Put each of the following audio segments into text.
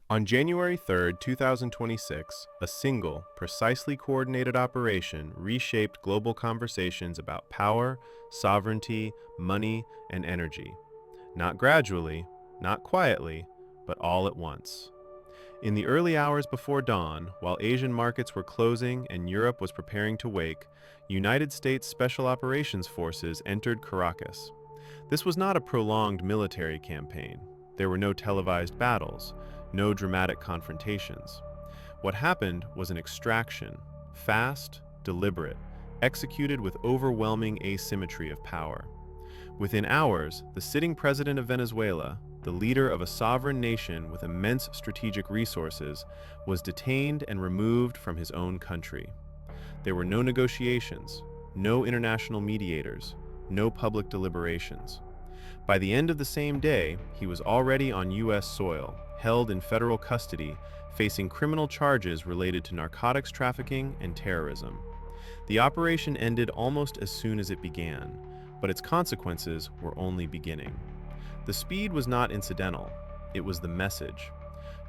On January 3, 2026, a single, precisely coordinated operation reshaped global conversations about power, sovereignty, money, and energy. Not gradually, not quietly, but all at once. In the early hours before dawn, while Asian markets were closing and Europe was preparing to wake, United States Special Operations Forces entered Caracas. This was not a prolonged military campaign. There were no televised battles, no dramatic confrontations. What happened was an extraction, fast, deliberate, executed with overwhelming asymmetry of power. Within hours, the sitting president of Venezuela, the leader of a sovereign nation with immense strategic resources, was detained and removed from his own country. There were no negotiations, no international mediators, no public deliberations. By the end of the same day, he was already on U.S. soil, held in federal custody, facing criminal charges related to narcotics trafficking and terrorism. The operation ended almost as soon as it began, but its consequences were only beginning. The speed was not incidental, it was the message.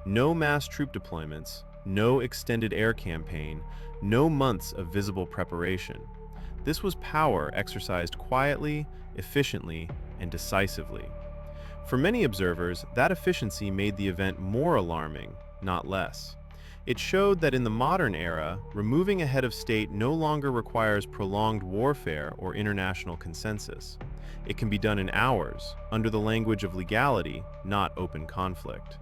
No mass troop deployments, no extended air campaign, no months of visible preparation. This was power exercised quietly, efficiently, and decisively. For many observers, that efficiency made the event more alarming, not less. It showed that in the modern era, removing a head of state no longer requires prolonged warfare or international consensus. It can be done in hours, under the language of legality, not open conflict.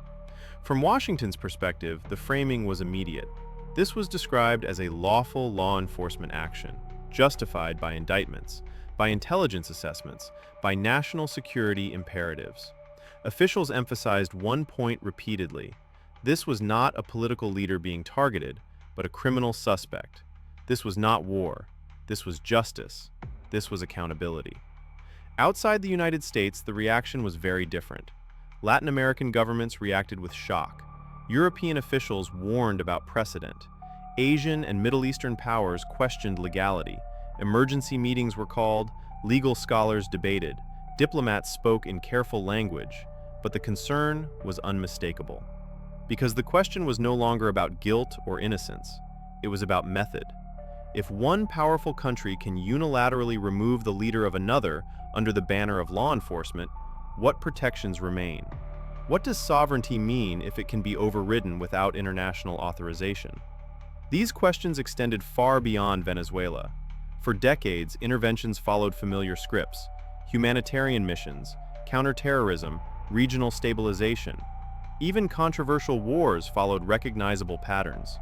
From Washington's perspective, the framing was immediate. This was described as a lawful law enforcement action, justified by indictments, by intelligence assessments, by national security imperatives. Officials emphasized one point repeatedly. This was not a political leader being targeted, but a criminal suspect. This was not war. This was justice. This was accountability. Outside the United States, the reaction was very different. Latin American governments reacted with shock. European officials warned about precedent. Asian and Middle Eastern powers questioned legality. Emergency meetings were called, legal scholars debated, diplomats spoke in careful language, but the concern was unmistakable. Because the question was no longer about guilt or innocence, it was about method. If one powerful country can unilaterally remove the leader of another under the banner of law enforcement, what protections remain? What does sovereignty mean if it can be overridden without international authorization? These questions extended far beyond Venezuela. For decades, interventions followed familiar scripts: humanitarian missions, counterterrorism, regional stabilization. Even controversial wars followed recognizable patterns.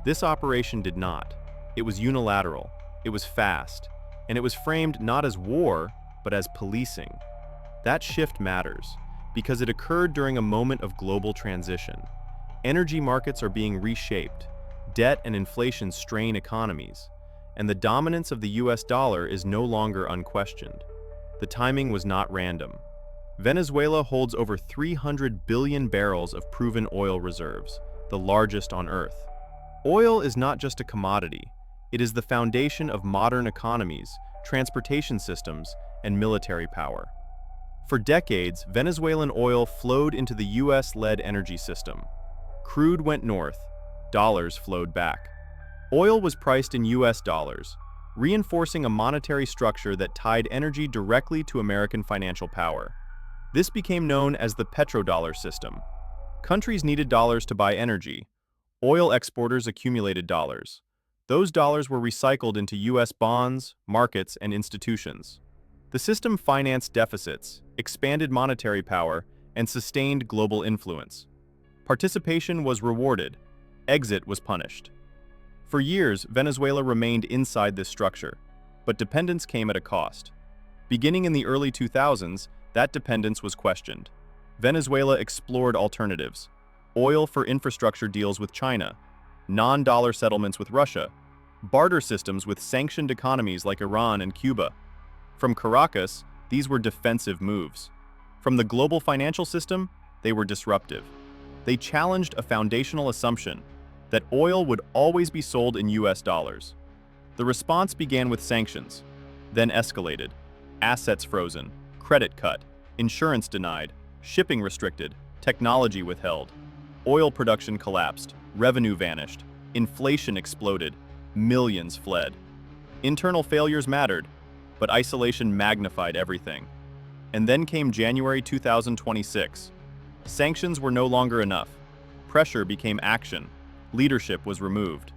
This operation did not. It was unilateral, it was fast, and it was framed not as war, but as policing. That shift matters, because it occurred during a moment of global transition. Energy markets are being reshaped, debt and inflation strain economies, and the dominance of the US dollar is no longer unquestioned. The timing was not random. Venezuela holds over 300 billion barrels of proven oil reserves, the largest on Earth. Oil is not just a commodity, it is the foundation of modern economies, transportation systems, and military power. For decades, Venezuelan oil flowed into the US-led energy system. Crude went north, dollars flowed back. Oil was priced in US dollars, reinforcing a monetary structure that tied energy directly to American financial power. This became known as the Petrodollar system. Countries needed dollars to buy energy. Oil exporters accumulated dollars. Those dollars were recycled into US bonds, markets, and institutions. The system financed deficits, expanded monetary power, and sustained global influence. Participation was rewarded. Exit was punished. For years, Venezuela remained inside this structure, but dependence came at a cost. Beginning in the early 2000s, that dependence was questioned. Venezuela explored alternatives: oil for infrastructure deals with China, non-dollar settlements with Russia, barter systems with sanctioned economies like Iran and Cuba. From Caracas, these were defensive moves. From the global financial system, they were disruptive. They challenged a foundational assumption that oil would always be sold in US dollars. The response began with sanctions, then escalated: assets frozen, credit cut, insurance denied, shipping restricted, technology withheld. Oil production collapsed, revenue vanished, inflation exploded, millions fled. Internal failures mattered, but isolation magnified everything. And then came January 2026. Sanctions were no longer enough. Pressure became action. Leadership was removed.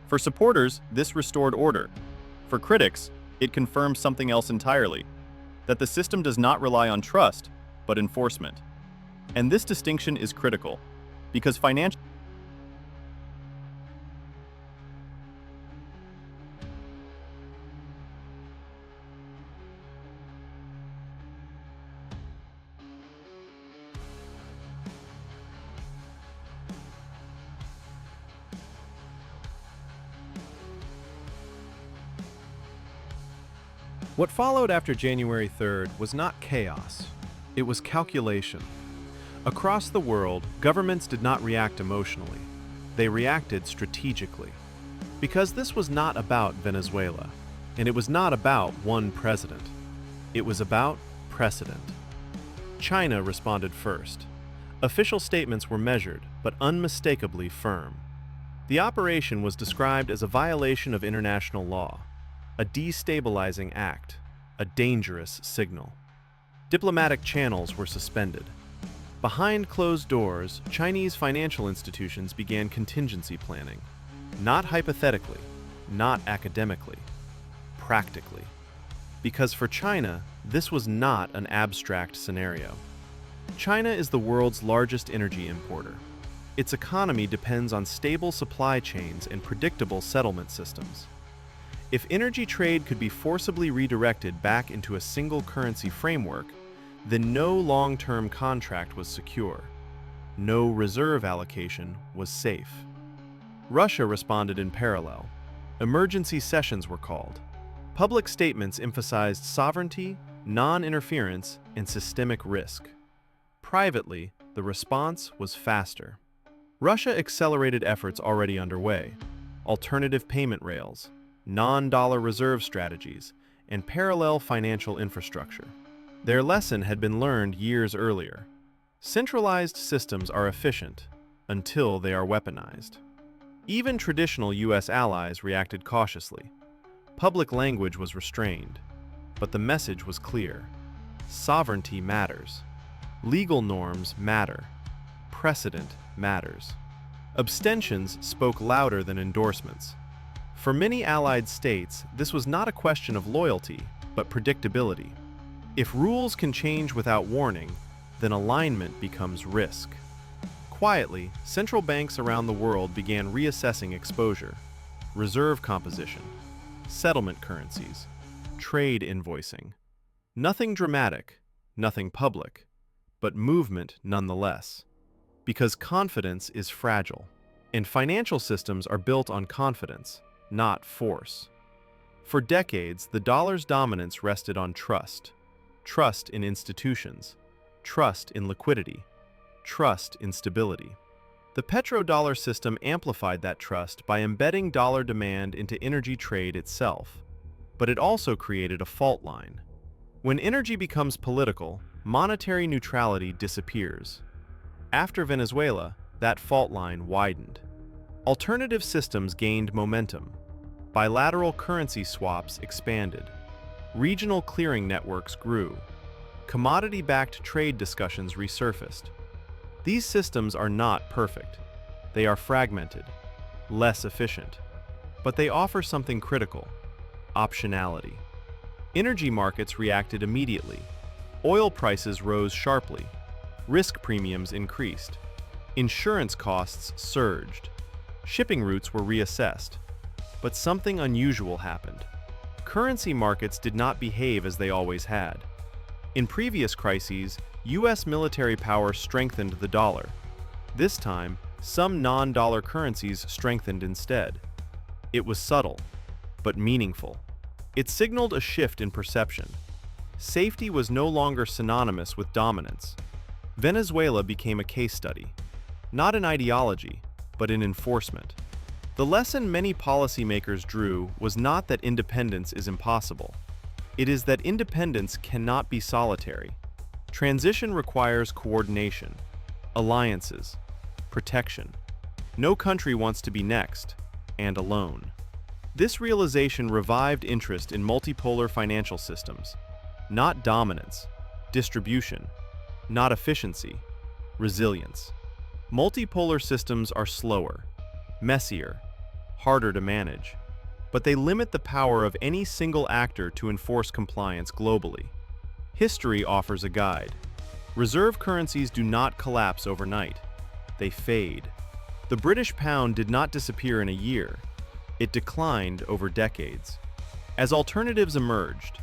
For supporters, this restored order. For critics, it confirmed something else entirely, that the system does not rely on trust, but enforcement. And this distinction is critical, because financial What followed after January 3rd was not chaos, it was calculation. Across the world, governments did not react emotionally, they reacted strategically. Because this was not about Venezuela, and it was not about one president. It was about precedent. China responded first. Official statements were measured, but unmistakably firm. The operation was described as a violation of international law, a destabilizing act, a dangerous signal. Diplomatic channels were suspended. Behind closed doors, Chinese financial institutions began contingency planning. Not hypothetically, not academically, practically. Because for China, this was not an abstract scenario. China is the world's largest energy importer. Its economy depends on stable supply chains and predictable settlement systems. If energy trade could be forcibly redirected back into a single currency framework, then no long-term contract was secure. No reserve allocation was safe. Russia responded in parallel. Emergency sessions were called. Public statements emphasized sovereignty, non-interference, and systemic risk. Privately, the response was faster. Russia accelerated efforts already underway: alternative payment rails, non-dollar reserve strategies, and parallel financial infrastructure. Their lesson had been learned years earlier. Centralized systems are efficient until they are weaponized. Even traditional U.S. allies reacted cautiously. Public language was restrained, but the message was clear. Sovereignty matters. Legal norms matter. Precedent matters. Abstentions spoke louder than endorsements. For many allied states, this was not a question of loyalty, but predictability. If rules can change without warning, then alignment becomes risk. Quietly, central banks around the world began reassessing exposure, reserve composition, settlement currencies, trade invoicing. Nothing dramatic, nothing public, but movement nonetheless. Because confidence is fragile, and financial systems are built on confidence, not force. For decades, the dollar's dominance rested on trust. Trust in institutions, trust in liquidity, trust in stability. The petrodollar system amplified that trust by embedding dollar demand into energy trade itself. But it also created a fault line. When energy becomes political, monetary neutrality disappears. After Venezuela, that fault line widened. Alternative systems gained momentum. Bilateral currency swaps expanded. Regional clearing networks grew. Commodity-backed trade discussions resurfaced. These systems are not perfect. They are fragmented, less efficient. But they offer something critical: optionality. Energy markets reacted immediately. Oil prices rose sharply. Risk premiums increased. Insurance costs surged. Shipping routes were reassessed. But something unusual happened. Currency markets did not behave as they always had. In previous crises, U.S. military power strengthened the dollar. This time, some non-dollar currencies strengthened instead. It was subtle, but meaningful. It signaled a shift in perception. Safety was no longer synonymous with dominance. Venezuela became a case study, not in ideology, but in enforcement. The lesson many policymakers drew was not that independence is impossible. It is that independence cannot be solitary. Transition requires coordination, alliances, protection. No country wants to be next, and alone. This realization revived interest in multipolar financial systems. Not dominance, distribution, not efficiency, resilience. Multipolar systems are slower, messier, harder to manage, but they limit the power of any single actor to enforce compliance globally. History offers a guide. Reserve currencies do not collapse overnight. They fade. The British pound did not disappear in a year. It declined over decades. As alternatives emerged,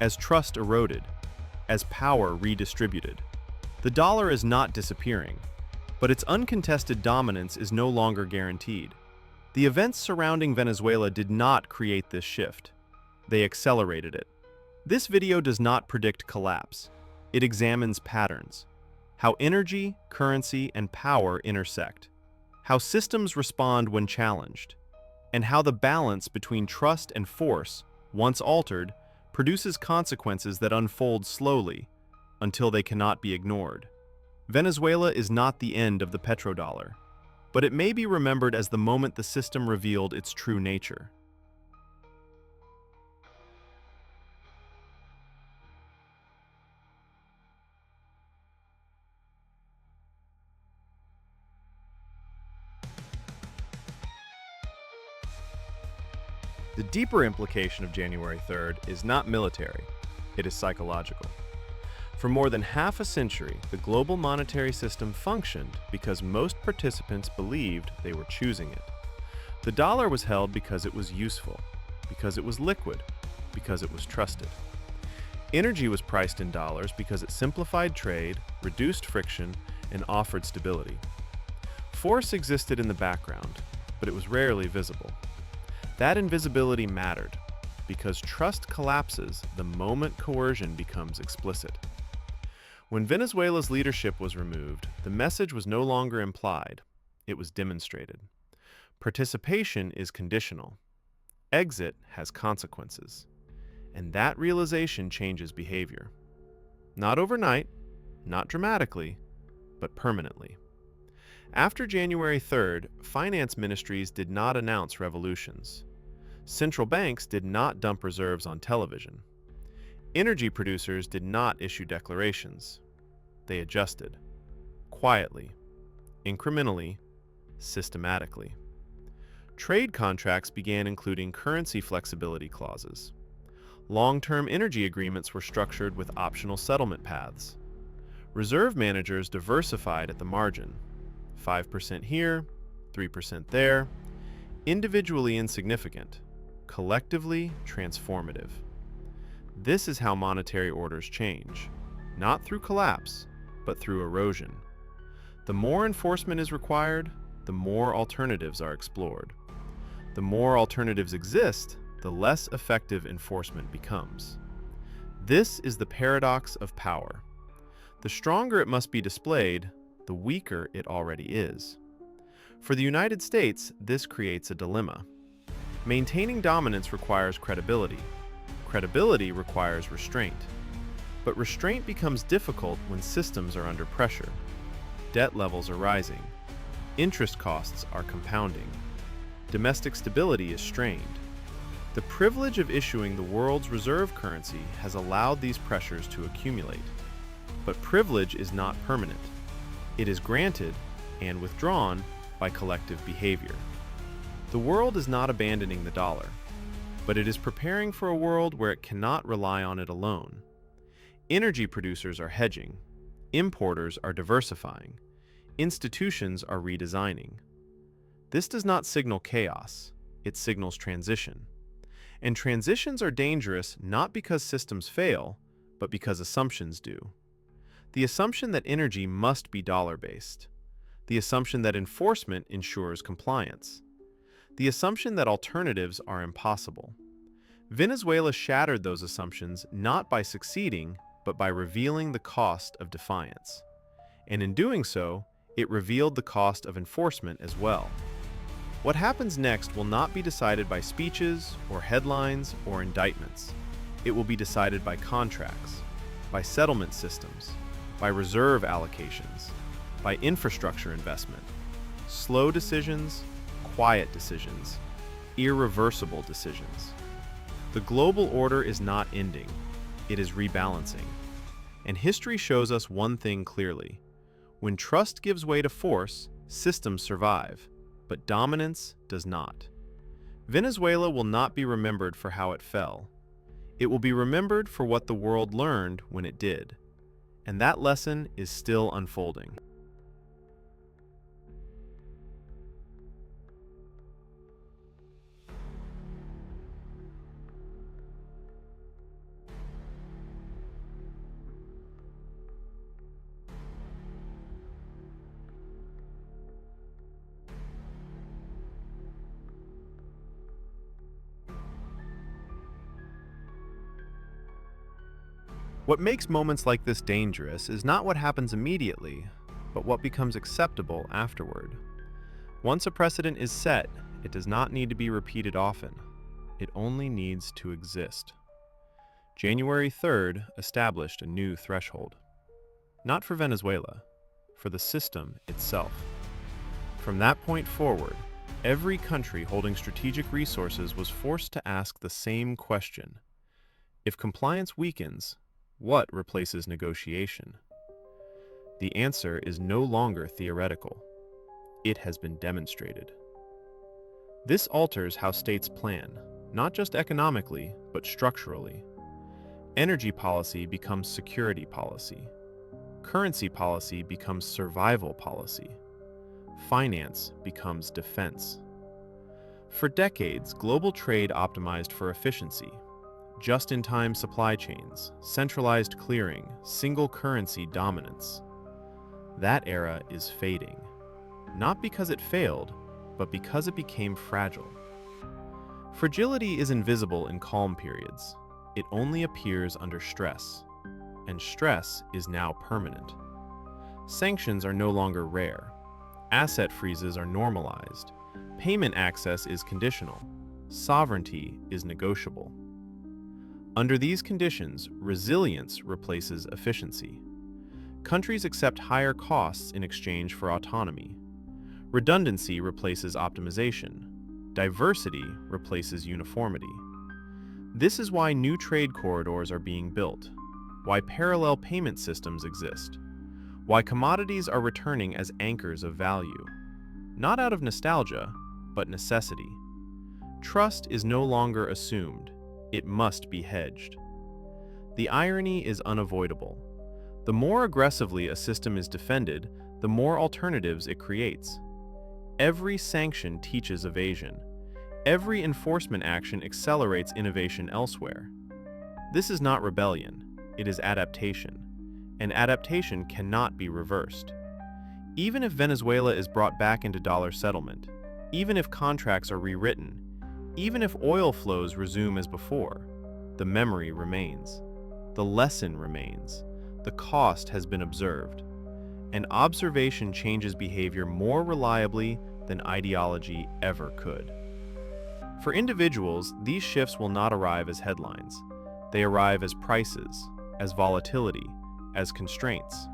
as trust eroded, as power redistributed, the dollar is not disappearing, but its uncontested dominance is no longer guaranteed. The events surrounding Venezuela did not create this shift. They accelerated it. This video does not predict collapse. It examines patterns, how energy, currency, and power intersect, how systems respond when challenged, and how the balance between trust and force, once altered, produces consequences that unfold slowly until they cannot be ignored. Venezuela is not the end of the petrodollar, but it may be remembered as the moment the system revealed its true nature. The deeper implication of January 3rd is not military, it is psychological. For more than half a century, the global monetary system functioned because most participants believed they were choosing it. The dollar was held because it was useful, because it was liquid, because it was trusted. Energy was priced in dollars because it simplified trade, reduced friction, and offered stability. Force existed in the background, but it was rarely visible. That invisibility mattered, because trust collapses the moment coercion becomes explicit. When Venezuela's leadership was removed, the message was no longer implied, it was demonstrated. Participation is conditional. Exit has consequences. And that realization changes behavior. Not overnight, not dramatically, but permanently. After January 3rd, finance ministries did not announce revolutions. Central banks did not dump reserves on television. Energy producers did not issue declarations. They adjusted. Quietly, incrementally, systematically. Trade contracts began including currency flexibility clauses. Long-term energy agreements were structured with optional settlement paths. Reserve managers diversified at the margin. 5% here, 3% there. Individually insignificant, collectively transformative. This is how monetary orders change, not through collapse, but through erosion. The more enforcement is required, the more alternatives are explored. The more alternatives exist, the less effective enforcement becomes. This is the paradox of power. The stronger it must be displayed, the weaker it already is. For the United States, this creates a dilemma. Maintaining dominance requires credibility. Credibility requires restraint. But restraint becomes difficult when systems are under pressure. Debt levels are rising. Interest costs are compounding. Domestic stability is strained. The privilege of issuing the world's reserve currency has allowed these pressures to accumulate. But privilege is not permanent. It is granted and withdrawn by collective behavior. The world is not abandoning the dollar, but it is preparing for a world where it cannot rely on it alone. Energy producers are hedging. Importers are diversifying. Institutions are redesigning. This does not signal chaos. It signals transition. And transitions are dangerous not because systems fail, but because assumptions do. The assumption that energy must be dollar-based. The assumption that enforcement ensures compliance. The assumption that alternatives are impossible. Venezuela shattered those assumptions not by succeeding, but by revealing the cost of defiance. And in doing so, it revealed the cost of enforcement as well. What happens next will not be decided by speeches or headlines or indictments. It will be decided by contracts, by settlement systems, by reserve allocations, by infrastructure investment, Slow decisions, quiet decisions, irreversible decisions. The global order is not ending, it is rebalancing. And history shows us one thing clearly. When trust gives way to force, systems survive, but dominance does not. Venezuela will not be remembered for how it fell. It will be remembered for what the world learned when it did. And that lesson is still unfolding. What makes moments like this dangerous is not what happens immediately, but what becomes acceptable afterward. Once a precedent is set, it does not need to be repeated often. It only needs to exist. January 3rd established a new threshold. Not for Venezuela, for the system itself. From that point forward, every country holding strategic resources was forced to ask the same question. If compliance weakens, what replaces negotiation? The answer is no longer theoretical. It has been demonstrated. This alters how states plan, not just economically, but structurally. Energy policy becomes security policy. Currency policy becomes survival policy. Finance becomes defense. For decades, global trade optimized for efficiency. Just-in-time supply chains, centralized clearing, single currency dominance. That era is fading. Not because it failed, but because it became fragile. Fragility is invisible in calm periods. It only appears under stress. And stress is now permanent. Sanctions are no longer rare. Asset freezes are normalized. Payment access is conditional. Sovereignty is negotiable. Under these conditions, resilience replaces efficiency. Countries accept higher costs in exchange for autonomy. Redundancy replaces optimization. Diversity replaces uniformity. This is why new trade corridors are being built, why parallel payment systems exist, why commodities are returning as anchors of value, not out of nostalgia, but necessity. Trust is no longer assumed. It must be hedged. The irony is unavoidable. The more aggressively a system is defended, the more alternatives it creates. Every sanction teaches evasion. Every enforcement action accelerates innovation elsewhere. This is not rebellion, it is adaptation. And adaptation cannot be reversed. Even if Venezuela is brought back into dollar settlement, even if contracts are rewritten, even if oil flows resume as before, the memory remains. The lesson remains. The cost has been observed. And observation changes behavior more reliably than ideology ever could. For individuals, these shifts will not arrive as headlines. They arrive as prices, as volatility, as constraints.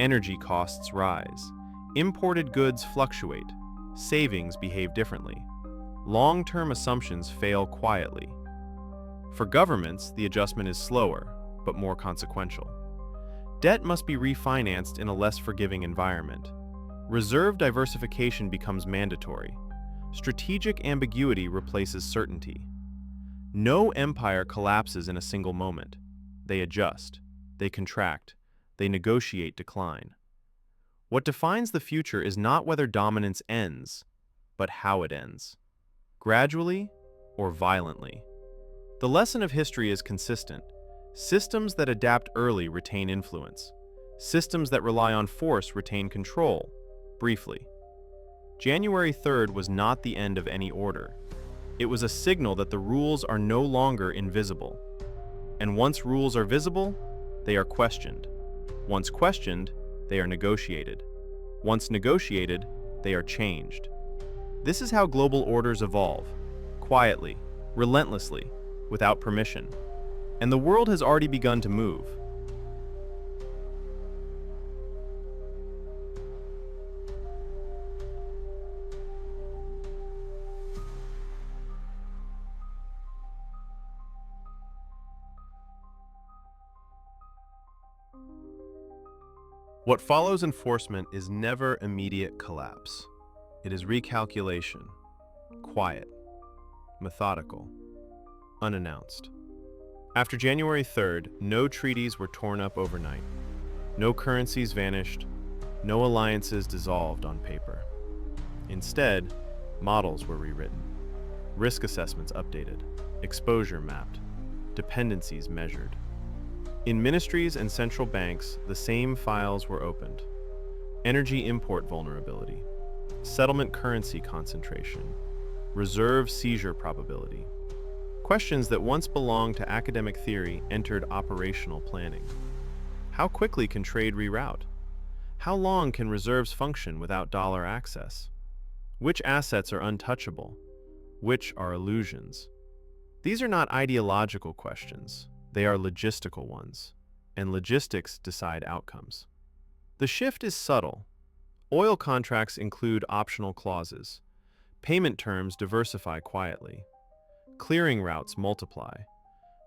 Energy costs rise. Imported goods fluctuate. Savings behave differently. Long-term assumptions fail quietly. For governments, the adjustment is slower, but more consequential. Debt must be refinanced in a less forgiving environment. Reserve diversification becomes mandatory. Strategic ambiguity replaces certainty. No empire collapses in a single moment. They adjust, they contract, they negotiate decline. What defines the future is not whether dominance ends, but how it ends. Gradually or violently. The lesson of history is consistent. Systems that adapt early retain influence. Systems that rely on force retain control, briefly. January 3rd was not the end of any order. It was a signal that the rules are no longer invisible. And once rules are visible, they are questioned. Once questioned, they are negotiated. Once negotiated, they are changed. This is how global orders evolve, quietly, relentlessly, without permission. And the world has already begun to move. What follows enforcement is never immediate collapse. It is recalculation, quiet, methodical, unannounced. After January 3rd, no treaties were torn up overnight. No currencies vanished. No alliances dissolved on paper. Instead, models were rewritten, risk assessments updated, exposure mapped, dependencies measured. In ministries and central banks, the same files were opened. Energy import vulnerability, settlement currency concentration, reserve seizure probability. Questions that once belonged to academic theory entered operational planning. How quickly can trade reroute? How long can reserves function without dollar access? Which assets are untouchable? Which are illusions? These are not ideological questions. They are logistical ones, and logistics decide outcomes. The shift is subtle. Oil contracts include optional clauses. Payment terms diversify quietly. Clearing routes multiply.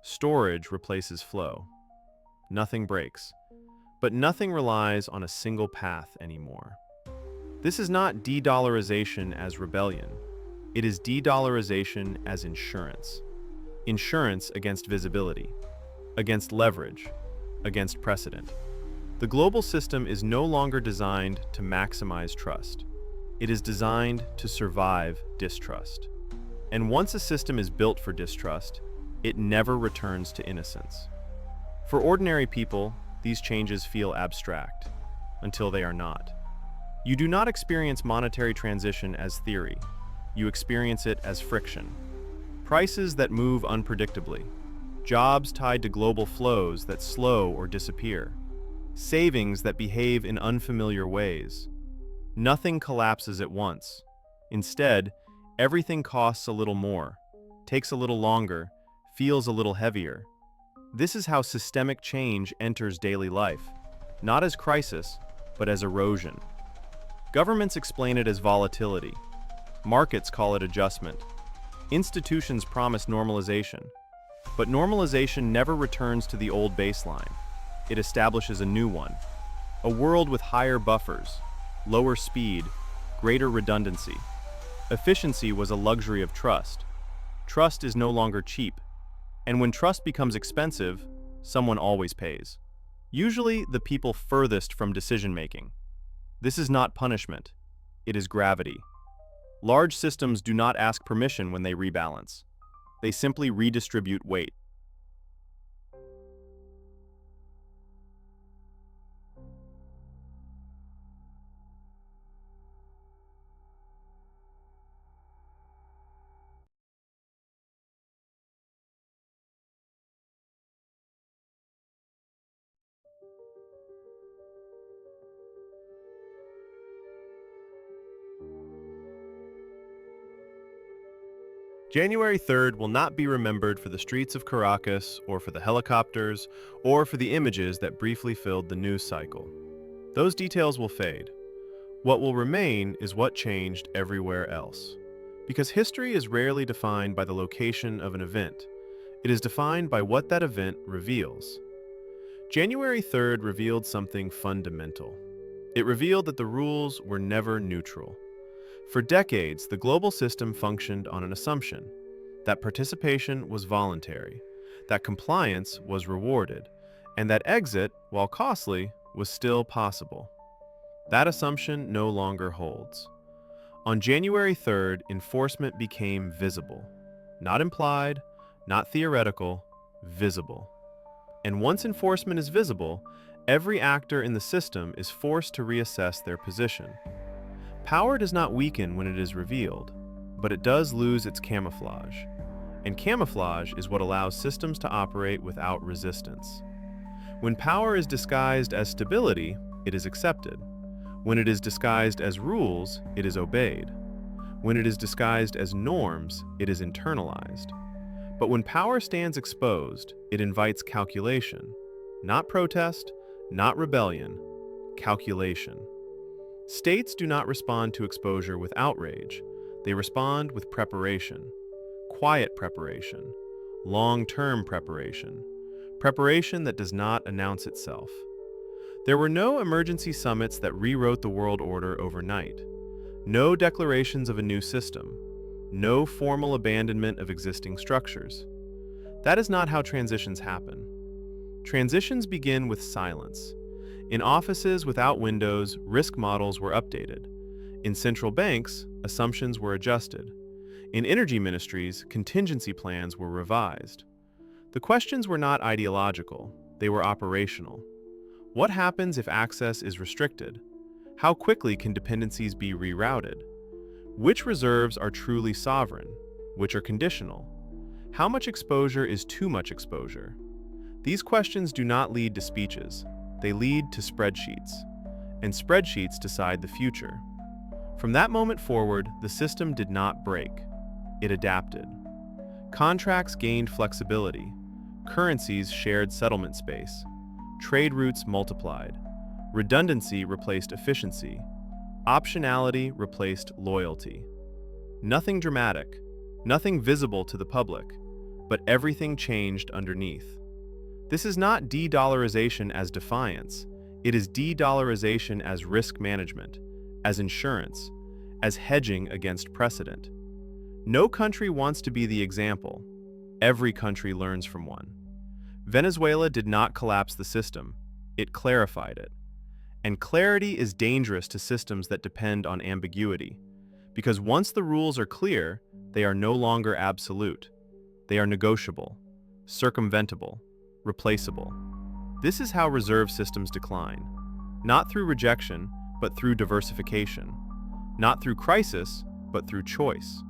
Storage replaces flow. Nothing breaks, but nothing relies on a single path anymore. This is not de-dollarization as rebellion. It is de-dollarization as insurance. Insurance against visibility, against leverage, against precedent. The global system is no longer designed to maximize trust. It is designed to survive distrust. And once a system is built for distrust, it never returns to innocence. For ordinary people, these changes feel abstract, until they are not. You do not experience monetary transition as theory. You experience it as friction. Prices that move unpredictably. Jobs tied to global flows that slow or disappear. Savings that behave in unfamiliar ways. Nothing collapses at once. Instead, everything costs a little more, takes a little longer, feels a little heavier. This is how systemic change enters daily life, not as crisis, but as erosion. Governments explain it as volatility. Markets call it adjustment. Institutions promise normalization. But normalization never returns to the old baseline. It establishes a new one. A world with higher buffers, lower speed, greater redundancy. Efficiency was a luxury of trust. Trust is no longer cheap. And when trust becomes expensive, someone always pays. Usually the people furthest from decision-making. This is not punishment. It is gravity. Large systems do not ask permission when they rebalance. They simply redistribute weight. January 3rd will not be remembered for the streets of Caracas, or for the helicopters, or for the images that briefly filled the news cycle. Those details will fade. What will remain is what changed everywhere else. Because history is rarely defined by the location of an event. It is defined by what that event reveals. January 3rd revealed something fundamental. It revealed that the rules were never neutral. For decades, the global system functioned on an assumption that participation was voluntary, that compliance was rewarded, and that exit, while costly, was still possible. That assumption no longer holds. On January 3rd, enforcement became visible. Not implied, not theoretical, visible. And once enforcement is visible, every actor in the system is forced to reassess their position. Power does not weaken when it is revealed, but it does lose its camouflage. And camouflage is what allows systems to operate without resistance. When power is disguised as stability, it is accepted. When it is disguised as rules, it is obeyed. When it is disguised as norms, it is internalized. But when power stands exposed, it invites calculation. Not protest, not rebellion, calculation. States do not respond to exposure with outrage. They respond with preparation. Quiet preparation. Long-term preparation. Preparation that does not announce itself. There were no emergency summits that rewrote the world order overnight. No declarations of a new system. No formal abandonment of existing structures. That is not how transitions happen. Transitions begin with silence. In offices without windows, risk models were updated. In central banks, assumptions were adjusted. In energy ministries, contingency plans were revised. The questions were not ideological, they were operational. What happens if access is restricted? How quickly can dependencies be rerouted? Which reserves are truly sovereign? Which are conditional? How much exposure is too much exposure? These questions do not lead to speeches. They lead to spreadsheets. And spreadsheets decide the future. From that moment forward, the system did not break. It adapted. Contracts gained flexibility. Currencies shared settlement space. Trade routes multiplied. Redundancy replaced efficiency. Optionality replaced loyalty. Nothing dramatic, nothing visible to the public, but everything changed underneath. This is not de-dollarization as defiance. It is de-dollarization as risk management, as insurance, as hedging against precedent. No country wants to be the example. Every country learns from one. Venezuela did not collapse the system. It clarified it. And clarity is dangerous to systems that depend on ambiguity, because once the rules are clear, they are no longer absolute. They are negotiable, circumventable, replaceable. This is how reserve systems decline, not through rejection, but through diversification, not through crisis, but through choice.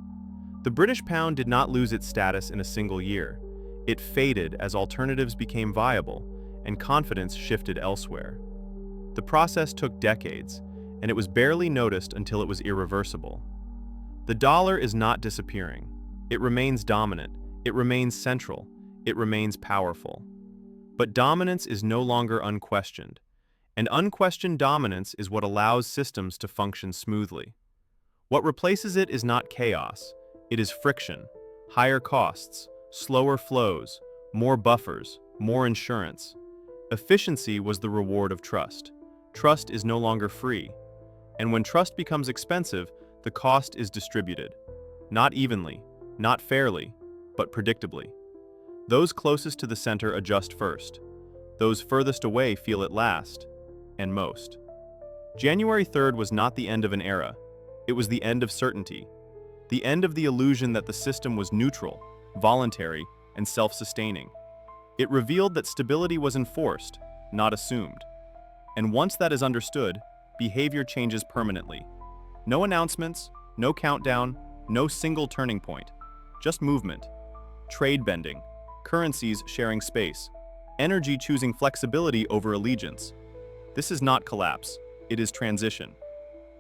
The British pound did not lose its status in a single year. It faded as alternatives became viable and confidence shifted elsewhere. The process took decades, and it was barely noticed until it was irreversible. The dollar is not disappearing. It remains dominant. It remains central. It remains powerful. But dominance is no longer unquestioned, and unquestioned dominance is what allows systems to function smoothly. What replaces it is not chaos. It is friction, higher costs, slower flows, more buffers, more insurance. Efficiency was the reward of trust. Trust is no longer free. And when trust becomes expensive, the cost is distributed. Not evenly, not fairly, but predictably. Those closest to the center adjust first. Those furthest away feel it last, and most. January 3rd was not the end of an era. It was the end of certainty. The end of the illusion that the system was neutral, voluntary, and self-sustaining. It revealed that stability was enforced, not assumed. And once that is understood, behavior changes permanently. No announcements, no countdown, no single turning point. Just movement. Trade bending. Currencies sharing space. Energy choosing flexibility over allegiance. This is not collapse. It is transition.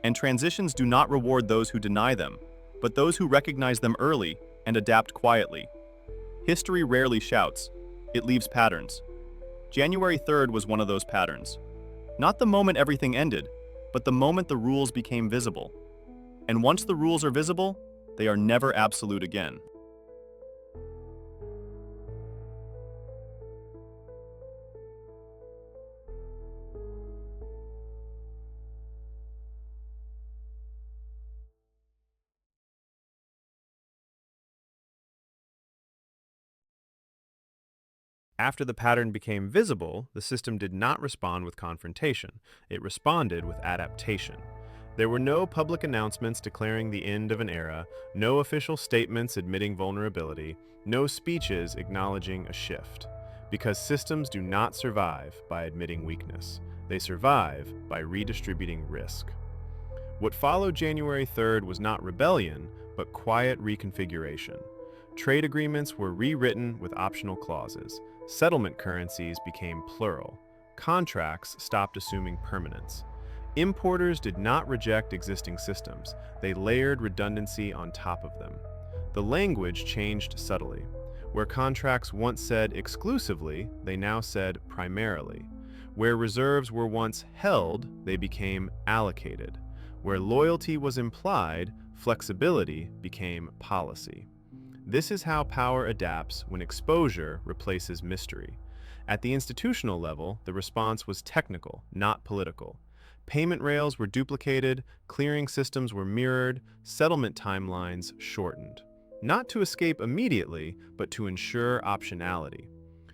And transitions do not reward those who deny them, but those who recognize them early and adapt quietly. History rarely shouts. It leaves patterns. January 3rd was one of those patterns. Not the moment everything ended, but the moment the rules became visible. And once the rules are visible, they are never absolute again. After the pattern became visible, the system did not respond with confrontation. It responded with adaptation. There were no public announcements declaring the end of an era, no official statements admitting vulnerability, no speeches acknowledging a shift. Because systems do not survive by admitting weakness. They survive by redistributing risk. What followed January 3rd was not rebellion, but quiet reconfiguration. Trade agreements were rewritten with optional clauses. Settlement currencies became plural. Contracts stopped assuming permanence. Importers did not reject existing systems. They layered redundancy on top of them. The language changed subtly. Where contracts once said exclusively, they now said primarily. Where reserves were once held, they became allocated. Where loyalty was implied, flexibility became policy. This is how power adapts when exposure replaces mystery. At the institutional level, the response was technical, not political. Payment rails were duplicated, clearing systems were mirrored, settlement timelines shortened. Not to escape immediately, but to ensure optionality.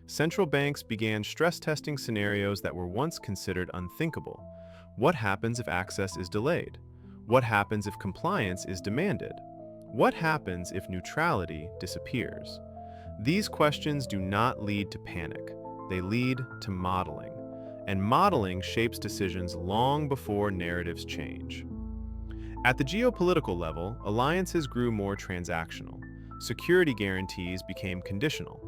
Central banks began stress testing scenarios that were once considered unthinkable. What happens if access is delayed? What happens if compliance is demanded? What happens if neutrality disappears? These questions do not lead to panic. They lead to modeling. And modeling shapes decisions long before narratives change. At the geopolitical level, alliances grew more transactional. Security guarantees became conditional.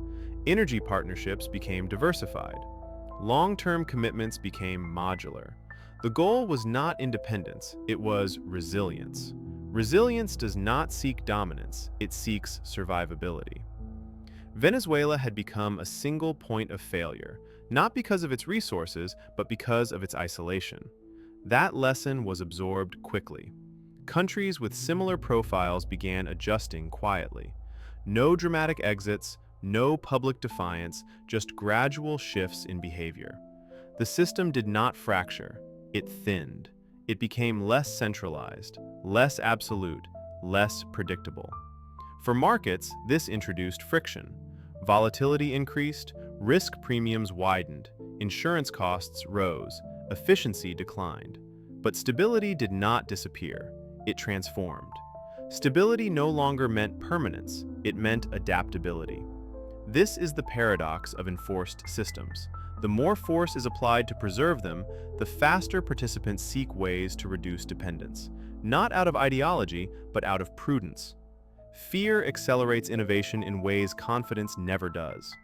Energy partnerships became diversified. Long-term commitments became modular. The goal was not independence, it was resilience. Resilience does not seek dominance, it seeks survivability. Venezuela had become a single point of failure, not because of its resources, but because of its isolation. That lesson was absorbed quickly. Countries with similar profiles began adjusting quietly. No dramatic exits, no public defiance, just gradual shifts in behavior. The system did not fracture, it thinned. It became less centralized, less absolute, less predictable. For markets, this introduced friction. Volatility increased, risk premiums widened, insurance costs rose, efficiency declined. But stability did not disappear, it transformed. Stability no longer meant permanence, it meant adaptability. This is the paradox of enforced systems. The more force is applied to preserve them, the faster participants seek ways to reduce dependence, not out of ideology, but out of prudence. Fear accelerates innovation in ways confidence never does.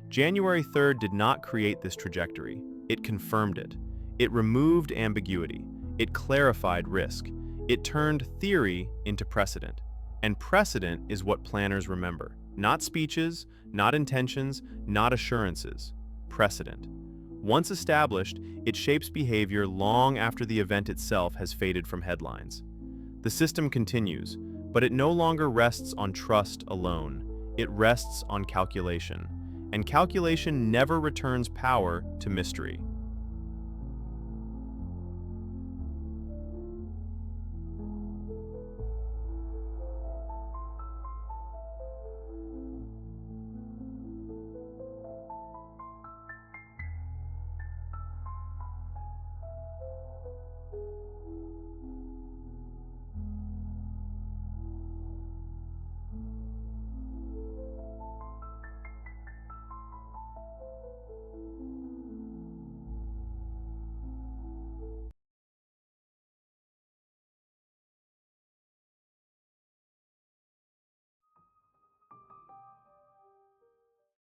January 3rd did not create this trajectory. It confirmed it. It removed ambiguity. It clarified risk. It turned theory into precedent. And precedent is what planners remember. Not speeches, not intentions, not assurances. Precedent. Once established, it shapes behavior long after the event itself has faded from headlines. The system continues, but it no longer rests on trust alone. It rests on calculation. And calculation never returns power to mystery.